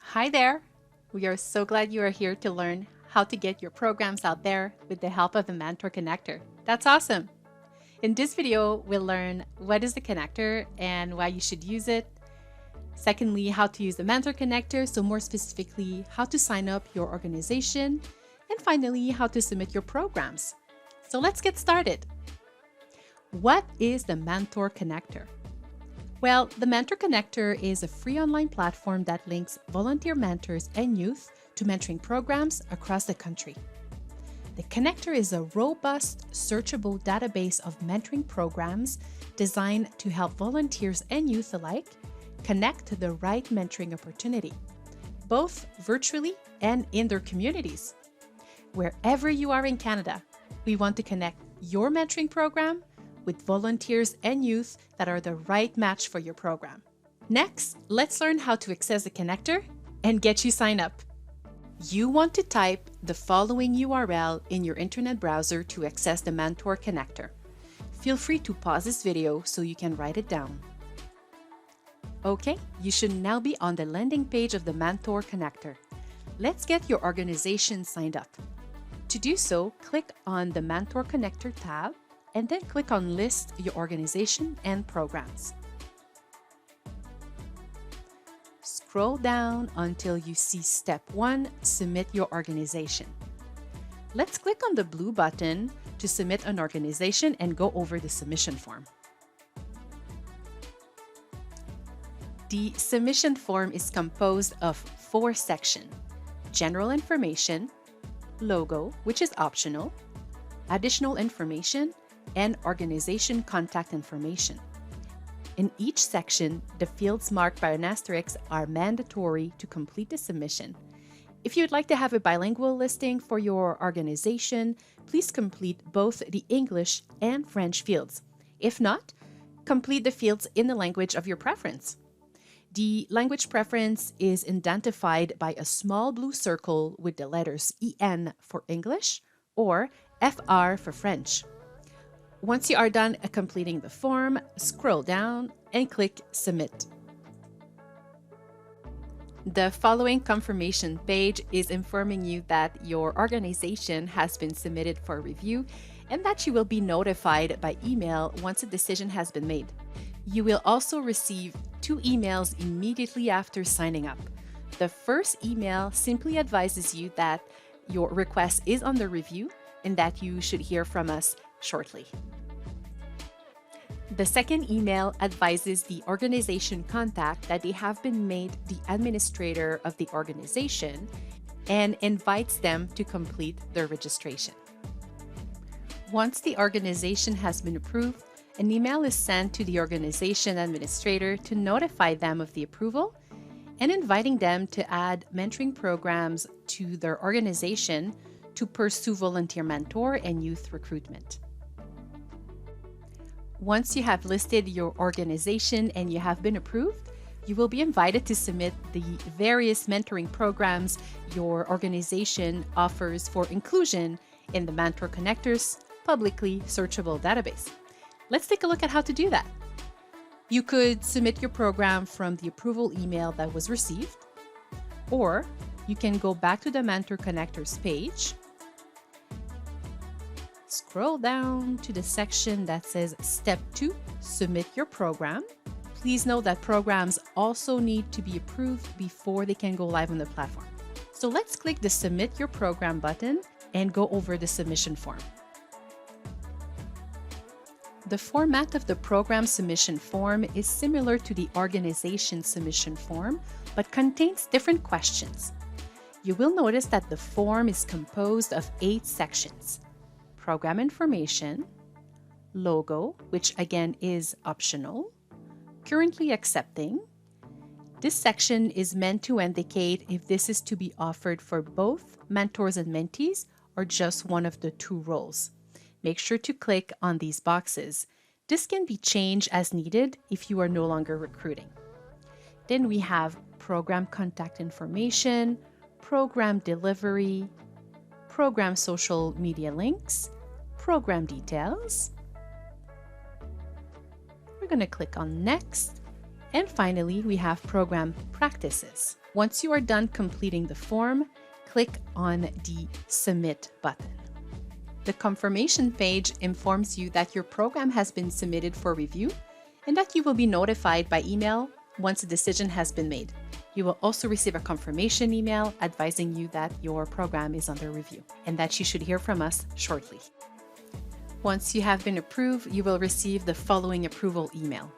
Hi there! We are so glad you are here to learn how to get your programs out there with the help of the Mentor connector. That's awesome! In this video, we'll learn what is the connector and why you should use it. Secondly, how to use the Mentor connector, so more specifically, how to sign up your organization. And finally, how to submit your programs. So let's get started. What is the Mentor connector? Well, the Mentor connector is a free online platform that links volunteer mentors and youth to mentoring programs across the country. The connector is a robust, searchable database of mentoring programs designed to help volunteers and youth alike connect to the right mentoring opportunity, both virtually and in their communities. Wherever you are in Canada, we want to connect your mentoring program with volunteers and youth that are the right match for your program. Next, let's learn how to access the connector and get you signed up. You want to type the following URL in your internet browser to access the Mentor connector. Feel free to pause this video so you can write it down. Okay, you should now be on the landing page of the Mentor connector. Let's get your organization signed up. To do so, click on the Mentor connector tab and then click on List your organization and programs. Scroll down until you see Step 1, Submit your organization. Let's click on the blue button to submit an organization and go over the submission form. The submission form is composed of 4 sections: general information, logo, which is optional, additional information, and organization contact information. In each section, the fields marked by an asterisk are mandatory to complete the submission. If you'd like to have a bilingual listing for your organization, please complete both the English and French fields. If not, complete the fields in the language of your preference. The language preference is identified by a small blue circle with the letters EN for English or FR for French. Once you are done completing the form, scroll down and click Submit. The following confirmation page is informing you that your organization has been submitted for review and that you will be notified by email once a decision has been made. You will also receive 2 emails immediately after signing up. The first email simply advises you that your request is under review and that you should hear from us shortly. The second email advises the organization contact that they have been made the administrator of the organization and invites them to complete their registration. Once the organization has been approved, an email is sent to the organization administrator to notify them of the approval and inviting them to add mentoring programs to their organization to pursue volunteer mentor and youth recruitment. Once you have listed your organization and you have been approved, you will be invited to submit the various mentoring programs your organization offers for inclusion in the Mentor Connector's publicly searchable database. Let's take a look at how to do that. You could submit your program from the approval email that was received, or you can go back to the Mentor Connector's page, scroll down to the section that says Step 2, Submit your program. Please note that programs also need to be approved before they can go live on the platform. So let's click the Submit Your Program button and go over the submission form. The format of the program submission form is similar to the organization submission form, but contains different questions. You will notice that the form is composed of 8 sections: program information, logo, which again is optional, currently accepting. This section is meant to indicate if this is to be offered for both mentors and mentees or just one of the 2 roles. Make sure to click on these boxes. This can be changed as needed if you are no longer recruiting. Then we have program contact information, program delivery, program social media links, program details, going to click on Next. And finally, we have Program Practices. Once you are done completing the form, click on the Submit button. The confirmation page informs you that your program has been submitted for review and that you will be notified by email once a decision has been made. You will also receive a confirmation email advising you that your program is under review and that you should hear from us shortly. Once you have been approved, you will receive the following approval email,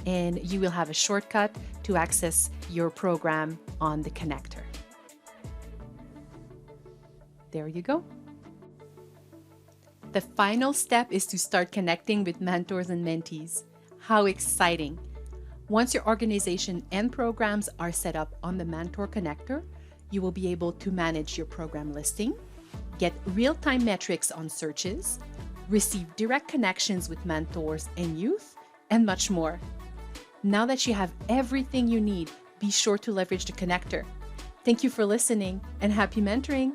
and you will have a shortcut to access your program on the connector. There you go. The final step is to start connecting with mentors and mentees. How exciting! Once your organization and programs are set up on the Mentor Connector, you will be able to manage your program listing, get real-time metrics on searches, receive direct connections with mentors and youth, and much more. Now that you have everything you need, be sure to leverage the connector. Thank you for listening and happy mentoring!